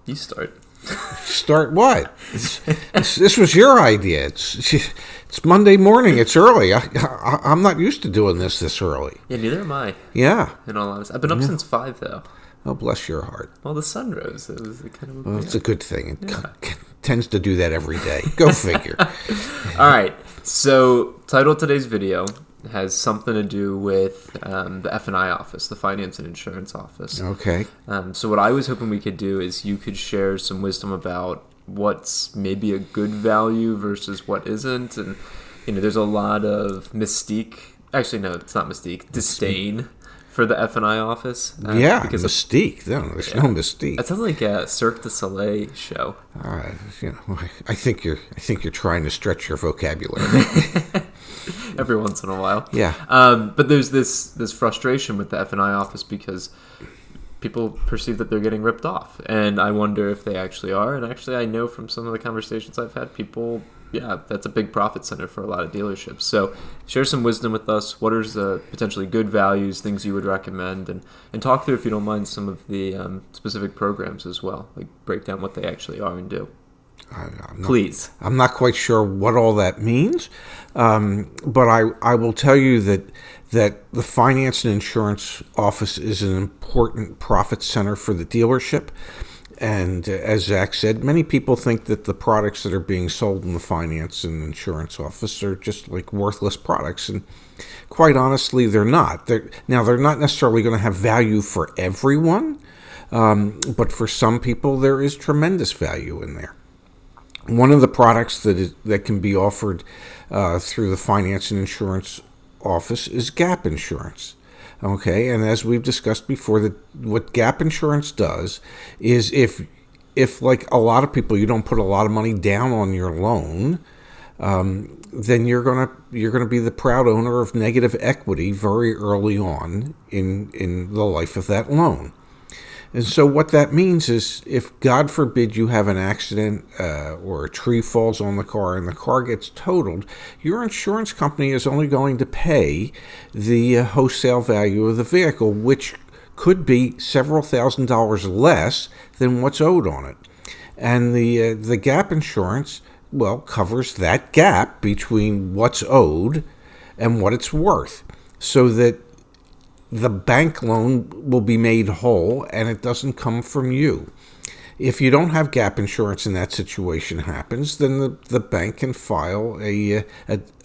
You start. Start what? This was your idea. It's Monday morning. It's early. I'm not used to doing this early. Yeah, neither am I. Yeah. In all honesty, I've been up since 5 though. Oh, bless your heart. Well, the sun rose. It was kind of. Well, it's a good thing. It tends to do that every day. Go figure. All right. So, title of today's video has something to do with the F&I office, the Finance and Insurance Office. Okay. So what I was hoping we could do is you could share some wisdom about what's maybe a good value versus what isn't. And, there's a lot of mystique. Actually, no, it's not mystique. Disdain for the F&I office. Because mystique. No, there's no mystique. That sounds like a Cirque du Soleil show. All right. I think you're trying to stretch your vocabulary. Every once in a while. Yeah. But there's this frustration with the F&I office because people perceive that they're getting ripped off. And I wonder if they actually are. And actually, I know from some of the conversations I've had, people, that's a big profit center for a lot of dealerships. So share some wisdom with us. What are the potentially good values, things you would recommend? And talk through, if you don't mind, some of the specific programs as well. Like break down what they actually are and do. Please. I'm not quite sure what all that means, but I will tell you that the Finance and Insurance Office is an important profit center for the dealership. And as Zach said, many people think that the products that are being sold in the Finance and Insurance Office are just like worthless products. And quite honestly, they're not. They're not necessarily going to have value for everyone, but for some people, there is tremendous value in there. One of the products that can be offered through the Finance and Insurance Office is gap insurance. Okay, and as we've discussed before, what gap insurance does is if like a lot of people, you don't put a lot of money down on your loan, then you're gonna be the proud owner of negative equity very early on in the life of that loan. And so what that means is if, God forbid, you have an accident or a tree falls on the car and the car gets totaled, your insurance company is only going to pay the wholesale value of the vehicle, which could be several $1,000s less than what's owed on it. And the gap insurance, covers that gap between what's owed and what it's worth, so that the bank loan will be made whole and it doesn't come from you. If you don't have gap insurance and that situation happens, then the bank can file a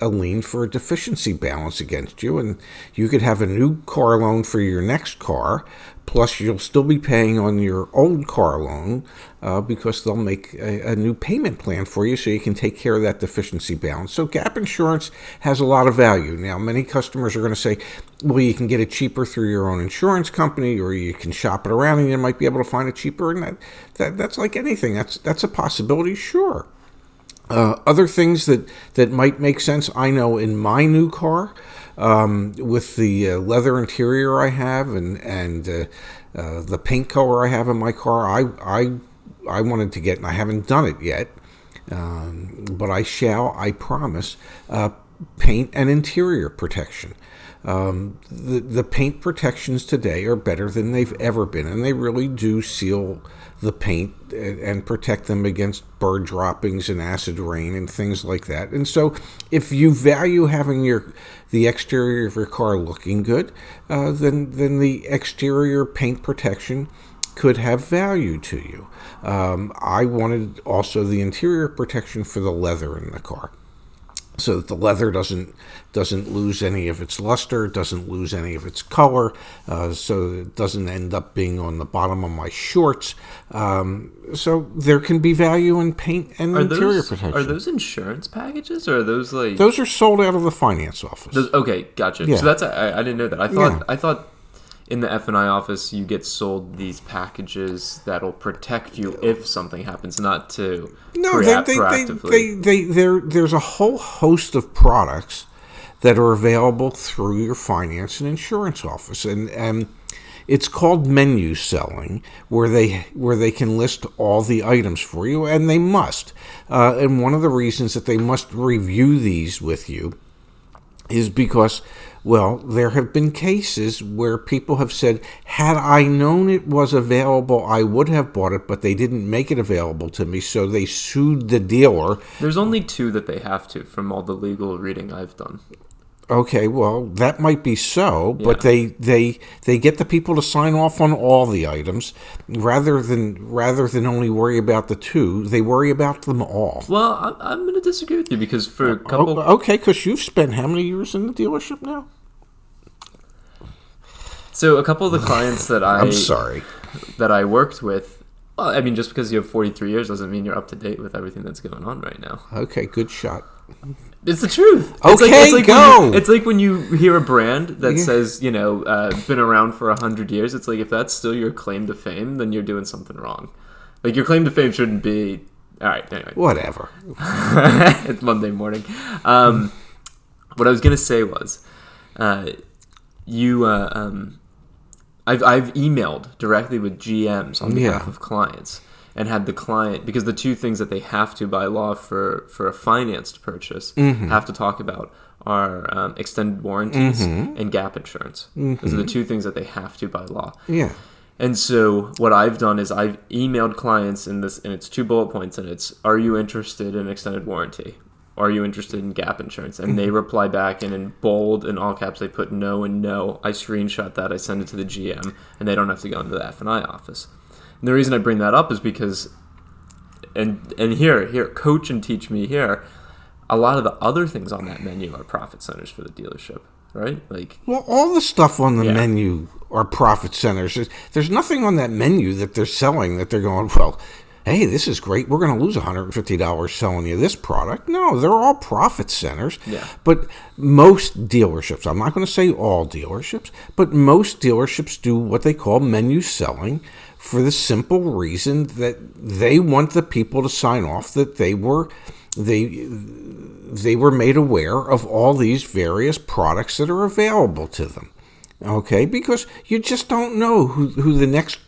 lien for a deficiency balance against you, and you could have a new car loan for your next car, plus you'll still be paying on your old car loan because they'll make a new payment plan for you so you can take care of that deficiency balance. So gap insurance has a lot of value. Now, many customers are going to say, well, you can get it cheaper through your own insurance company, or you can shop it around and you might be able to find it cheaper. And that's like anything. That's a possibility, sure. Other things that might make sense, I know in my new car, with the leather interior I have and the paint color I have in my car, I wanted to get, and I haven't done it yet, but I promise, paint and interior protection. The paint protections today are better than they've ever been, and they really do seal the paint and protect them against bird droppings and acid rain and things like that. And so if you value having the exterior of your car looking good, then the exterior paint protection could have value to you. I wanted also the interior protection for the leather in the car, so that the leather doesn't lose any of its luster, doesn't lose any of its color, so it doesn't end up being on the bottom of my shorts. So there can be value in paint and interior protection. Are those insurance packages, or are those like... Those are sold out of the finance office. Okay, gotcha. Yeah. So that's I didn't know that. I thought in the F&I office you get sold these packages that'll protect you if something happens, not to proactively. There's a whole host of products that are available through your finance and insurance office, and it's called menu selling, where they can list all the items for you, and they must. And one of the reasons that they must review these with you is because, well, there have been cases where people have said, had I known it was available, I would have bought it, but they didn't make it available to me, so they sued the dealer. There's only 2 that they have to, from all the legal reading I've done. Okay, well, that might be so, Yeah. but they get the people to sign off on all the items rather than only worry about the 2. They worry about them all. Well, I'm going to disagree with you because for a couple... Okay, because you've spent how many years in the dealership now? So a couple of the clients that I'm sorry. that I worked with, well, I mean, just because you have 43 years doesn't mean you're up to date with everything that's going on right now. Okay, good shot. It's the truth. Okay, go. It's like when you hear a brand that says, been around for 100 years. It's like, if that's still your claim to fame, then you're doing something wrong. Like, your claim to fame shouldn't be... All right, anyway. Whatever. It's Monday morning. What I was going to say was, I've emailed directly with GMs on behalf of clients and had the client, because the 2 things that they have to by law for a financed purchase have to talk about are extended warranties and gap insurance. Those are the 2 things that they have to by law. Yeah. And so what I've done is I've emailed clients and it's 2 bullet points, and it's, are you interested in extended warranty? Are you interested in gap insurance? And they reply back, and in bold and all caps they put no and no. I screenshot that, I send it to the GM, and they don't have to go into the F&I office. And the reason I bring that up is because, and here, coach and teach me here, a lot of the other things on that menu are profit centers for the dealership, right? Like, well, all the stuff on the menu are profit centers. There's nothing on that menu that they're selling that they're going, well, hey, this is great. We're going to lose $150 selling you this product. No, they're all profit centers. Yeah. But most dealerships, I'm not going to say all dealerships, but most dealerships do what they call menu selling for the simple reason that they want the people to sign off that they were made aware of all these various products that are available to them. Okay? Because you just don't know who the next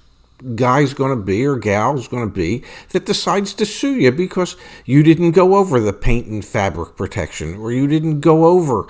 guy's going to be or gal's going to be that decides to sue you because you didn't go over the paint and fabric protection, or you didn't go over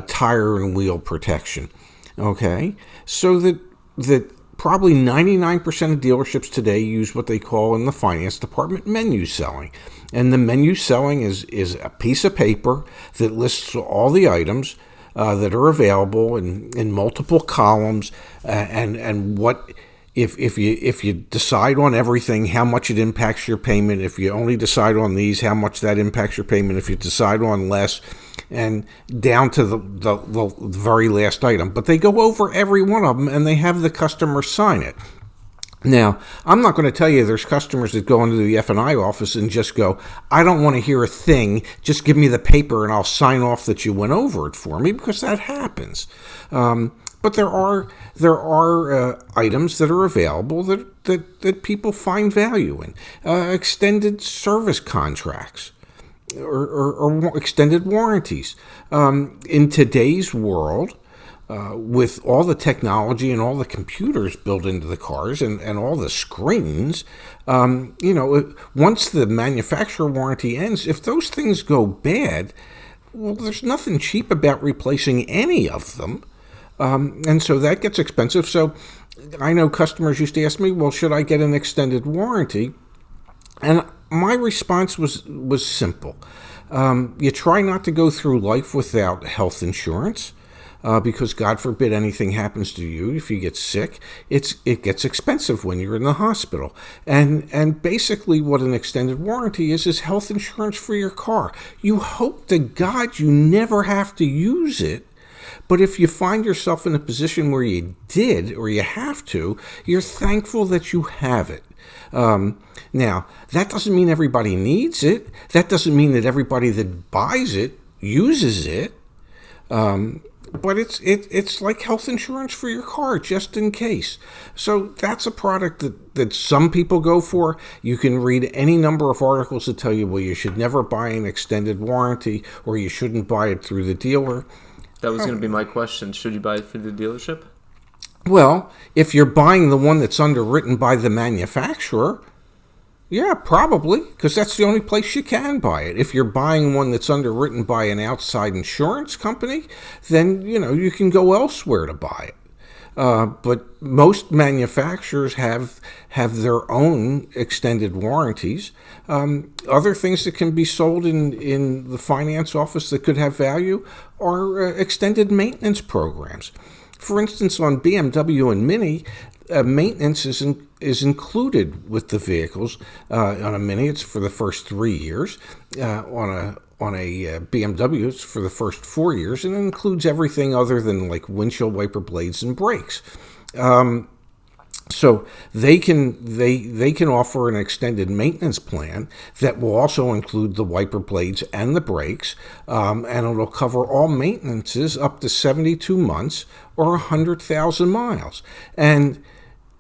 tire and wheel protection. Okay? So that probably 99% of dealerships today use what they call in the finance department menu selling. And the menu selling is a piece of paper that lists all the items that are available in multiple columns, and what if you decide on everything, how much it impacts your payment. If you only decide on these, how much that impacts your payment. If you decide on less, and down to the very last item. But they go over every one of them, and they have the customer sign it. Now, I'm not going to tell you there's customers that go into the F&I office and just go, I don't want to hear a thing, just give me the paper and I'll sign off that you went over it for me, because that happens. But there are items that are available that people find value in. Extended service contracts or extended warranties. In today's world, with all the technology and all the computers built into the cars and all the screens, once the manufacturer warranty ends, if those things go bad, well, there's nothing cheap about replacing any of them. And so that gets expensive. So I know customers used to ask me, well, should I get an extended warranty? And my response was simple. You try not to go through life without health insurance. Because God forbid anything happens to you, if you get sick, it gets expensive when you're in the hospital. And basically what an extended warranty is health insurance for your car. You hope to God you never have to use it, but if you find yourself in a position where you did or you have to, you're thankful that you have it. Now, that doesn't mean everybody needs it. That doesn't mean that everybody that buys it uses it. But it's like health insurance for your car, just in case. So that's a product that some people go for. You can read any number of articles that tell you, well, you should never buy an extended warranty, or you shouldn't buy it through the dealer. That was going to be my question. Should you buy it through the dealership? Well, if you're buying the one that's underwritten by the manufacturer, Yeah, probably, because that's the only place you can buy it. If you're buying one that's underwritten by an outside insurance company, then you can go elsewhere to buy it. But most manufacturers have their own extended warranties. Other things that can be sold in the finance office that could have value are extended maintenance programs. For instance, on BMW and Mini, maintenance is included with the vehicles. On a Mini, it's for the first 3 years. On a BMW, it's for the first 4 years, and it includes everything other than like windshield wiper blades and brakes. So they can offer an extended maintenance plan that will also include the wiper blades and the brakes, and it'll cover all maintenances up to 72 months or 100,000 miles. And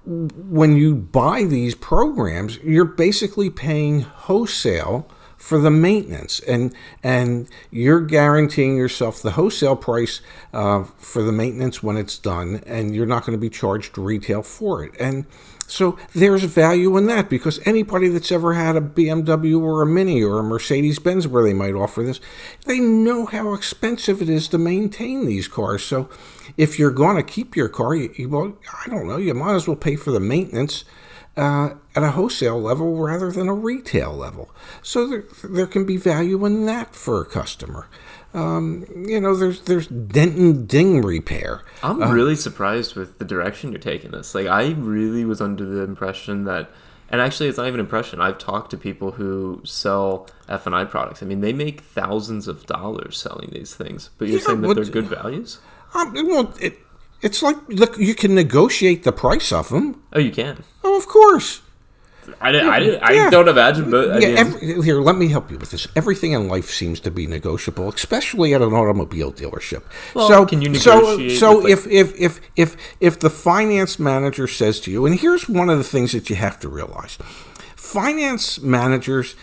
when you buy these programs, you're basically paying wholesale for the maintenance, and you're guaranteeing yourself the wholesale price for the maintenance when it's done, and you're not going to be charged retail for it. And so there's value in that, because anybody that's ever had a BMW or a Mini or a Mercedes-Benz where they might offer this, they know how expensive it is to maintain these cars. So if you're going to keep your car, well, I don't know, you might as well pay for the maintenance at a wholesale level rather than a retail level. So there can be value in that for a customer. There's dent and ding repair. I'm really surprised with the direction you're taking this. Like, I really was under the impression that, and actually it's not even an impression, I've talked to people who sell F&I products. I mean, they make thousands of dollars selling these things, but you're saying that they're good values? It's like, look, you can negotiate the price of them. Oh, you can? Oh, of course. I don't imagine, but here, let me help you with this. Everything in life seems to be negotiable, especially at an automobile dealership. Well, so can you negotiate? So if the finance manager says to you, and here's one of the things that you have to realize: finance managers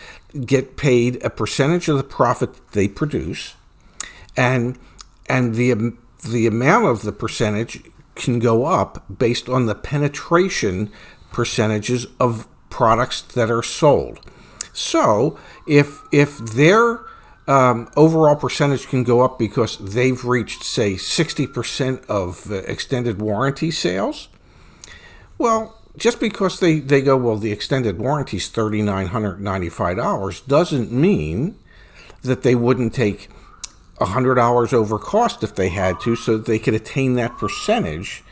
get paid a percentage of the profit that they produce, and the amount of the percentage can go up based on the penetration percentages of products that are sold. So if their overall percentage can go up because they've reached, say, 60% of extended warranty sales, well, just because they go, well, the extended warranty is $3,995 doesn't mean that they wouldn't take $100 over cost if they had to, so that they could attain that percentage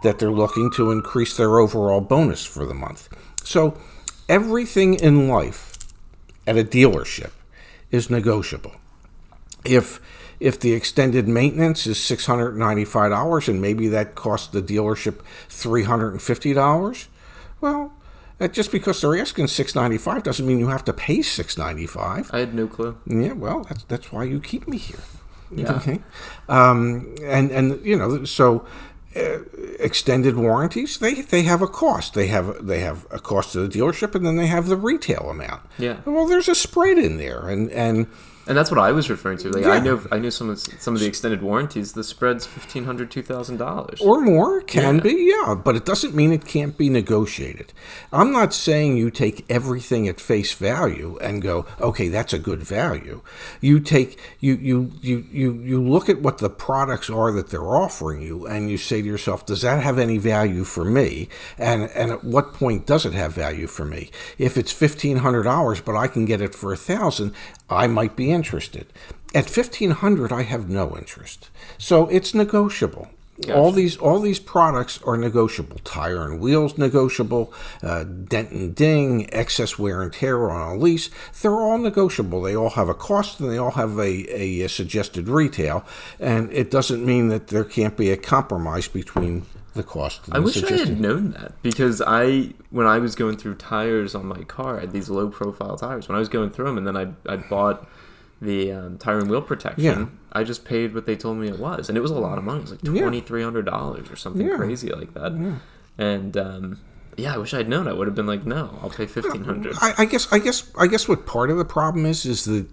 that they're looking to increase their overall bonus for the month. So everything in life at a dealership is negotiable. If the extended maintenance is $695 and maybe that costs the dealership $350, well, just because they're asking $695 doesn't mean you have to pay $695. I had no clue. Yeah, well, that's why you keep me here. Yeah. Okay. So extended warranties, they have a cost. They have a cost to the dealership, and then they have the retail amount. Yeah. Well, there's a spread in there, and that's what I was referring to. Like, yeah. I know some of the extended warranties. The spread's $1,500, $2,000 or more can be, yeah, but it doesn't mean it can't be negotiated. I'm not saying you take everything at face value and go, okay, that's a good value. You take you look at what the products are that they're offering you, and you say to yourself, does that have any value for me? And at what point does it have value for me? If it's $1,500, but I can get it for $1,000, I might be interested. At $1,500, I have no interest. So it's negotiable. Gotcha. All these products are negotiable. Tire and wheels negotiable, dent and ding, excess wear and tear on a lease. They're all negotiable. They all have a cost, and they all have a suggested retail. And it doesn't mean that there can't be a compromise between the cost. I wish I had known that, because when I was going through tires on my car, I had these low profile tires. When I was going through them, and then I bought the tire and wheel protection, yeah. I just paid what they told me it was, and it was a lot of money. It was like $2,300 or something crazy like that. Yeah. And I wish I'd known. I would have been like, no, I'll pay $1,500. I guess what part of the problem is that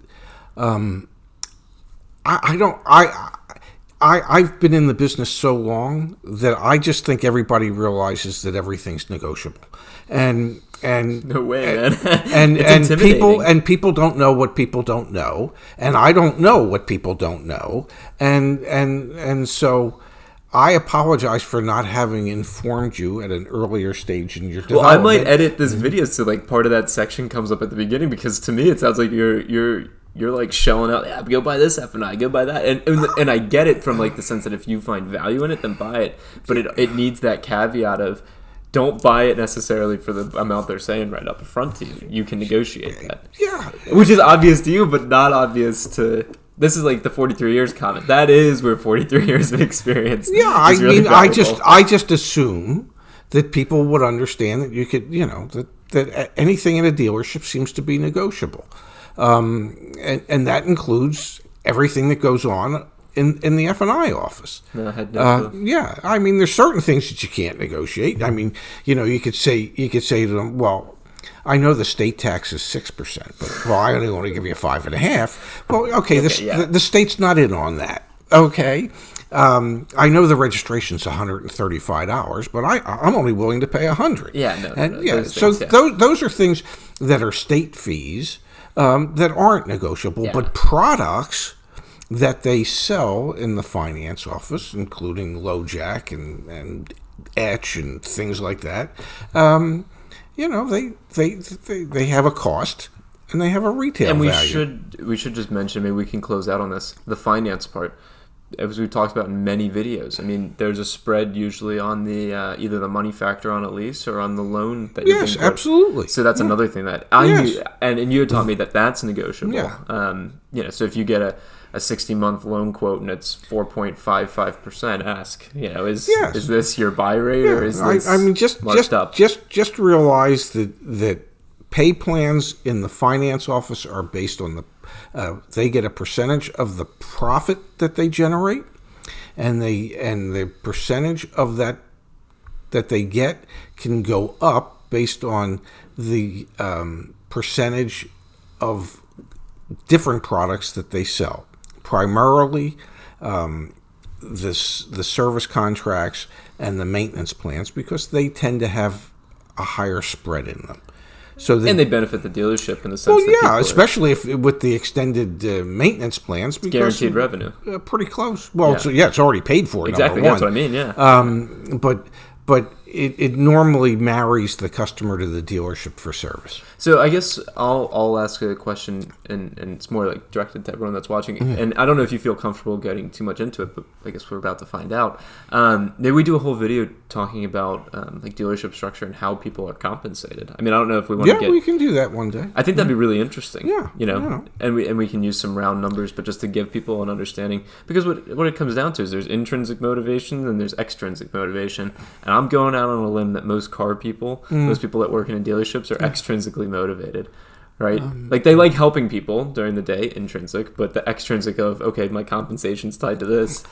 I've been in the business so long that I just think everybody realizes that everything's negotiable, and No way, man. and It's intimidating. people don't know what people don't know, and I don't know what people don't know, and so I apologize for not having informed you at an earlier stage in your Well, I development. might edit this video so like part of that section comes up at the beginning, because to me it sounds like you're like shelling out. Yeah, go buy this F&I, go buy that, and I get it from like the sense that if you find value in it, then buy it. But it needs that caveat of don't buy it necessarily for the amount they're saying right up front to you. You can negotiate that. Yeah, Which is obvious to you, but not obvious to. This is like the 43 years comment. That is where 43 years of experience. yeah. I is really mean, valuable. I just assume that people would understand that you could, that anything in a dealership seems to be negotiable, and that includes everything that goes on in the F&I office. No, I had no clue. Yeah, I mean, there's certain things that you can't negotiate. I mean, you could say to them, well, I know the state tax is 6%, but well, I only want to give you 5.5%. Well, okay, yeah. the state's not in on that. Okay, I know the registration's $135, but I'm only willing to pay $100. Yeah, no, and yeah, those so things, yeah. those are things that are state fees that aren't negotiable, Yeah. but products that they sell in the finance office, including LoJack and Etch and things like that, they have a cost and they have a retail And value. we should just mention, maybe we can close out on this, the finance part, as we talked about in many videos. I mean, there's a spread usually on the either the money factor on a lease or on the loan that you're Yes, being quoted. absolutely. So that's Yeah. another thing that I Yes. knew, and you had taught me that that's negotiable. Yeah. So if you get a 60-month loan quote and it's 4.55%, ask, Yes. is this your buy rate or is this I mean, just marked up? just realize that pay plans in the finance office are based on they get a percentage of the profit that they generate, and the percentage of that they get can go up based on the percentage of different products that they sell. Primarily, the service contracts and the maintenance plans, because they tend to have a higher spread in them. So And they benefit the dealership in the sense well, that people yeah, are especially if with the extended maintenance plans, because guaranteed revenue. pretty close. Well, Yeah. it's already paid for. Exactly, Number that's what one. I mean, yeah. But it normally marries the customer to the dealership for service. So I guess I'll ask a question, and it's more like directed to everyone that's watching. And I don't know if you feel comfortable getting too much into it, but I guess we're about to find out. Maybe we do a whole video talking about like dealership structure and how people are compensated. I mean, I don't know if we want to Yeah, get. we can do that one day. I think that'd be really interesting. Yeah, yeah. and we can use some round numbers, but just to give people an understanding, because what it comes down to is there's intrinsic motivation and there's extrinsic motivation, and I'm going out on a limb that most car people, most people that work in dealerships, are extrinsically motivated. Right, like they like helping people during the day, intrinsic, but the extrinsic of, okay, my compensation's tied to this.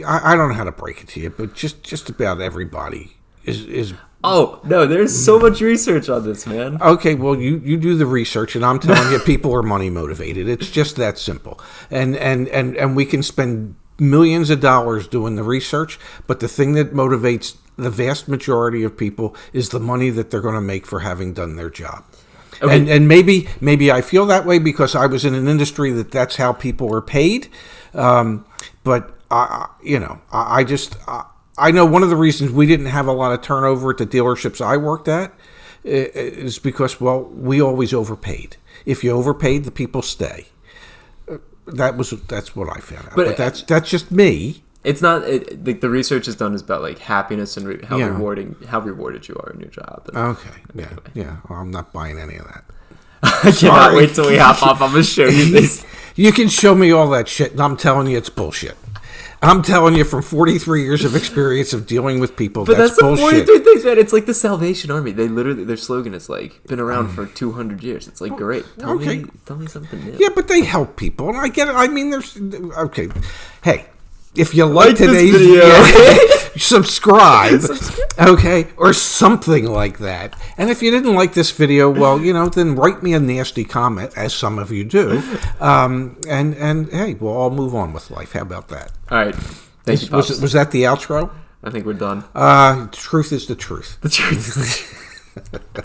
I don't know how to break it to you, but just about everybody is Oh no, there's so much research on this, man. okay. Well, you do the research, and I'm telling you, people are money motivated. It's just that simple. And we can spend millions of dollars doing the research, but the thing that motivates the vast majority of people is the money that they're going to make for having done their job. Okay. And maybe I feel that way because I was in an industry that's how people are paid. But I know one of the reasons we didn't have a lot of turnover at the dealerships I worked at is because, well, we always overpaid. If you overpaid, the people stay. That's what I found out. But that's just me. It's not like the research is done is about like happiness and how Yeah. rewarded you are in your job. And, Okay. Yeah. Well, I'm not buying any of that. I cannot Sorry. wait till we hop off. I'm gonna show you this. You can show me all that shit, and I'm telling you it's bullshit. I'm telling you from 43 years of experience of dealing with people, But that's the bullshit. 43 things, man. It's like the Salvation Army. They literally, their slogan is like, been around for 200 years. It's like, great. Tell me something new. Yeah, but they help people, and I get it. I mean, okay. Hey, If you like this today's video. subscribe, okay, or something like that. And if you didn't like this video, well, then write me a nasty comment, as some of you do. And hey, we'll all move on with life. How about that? All right. Thank you, Pops. Was that the outro? I think we're done. Truth is the truth. The truth is the truth.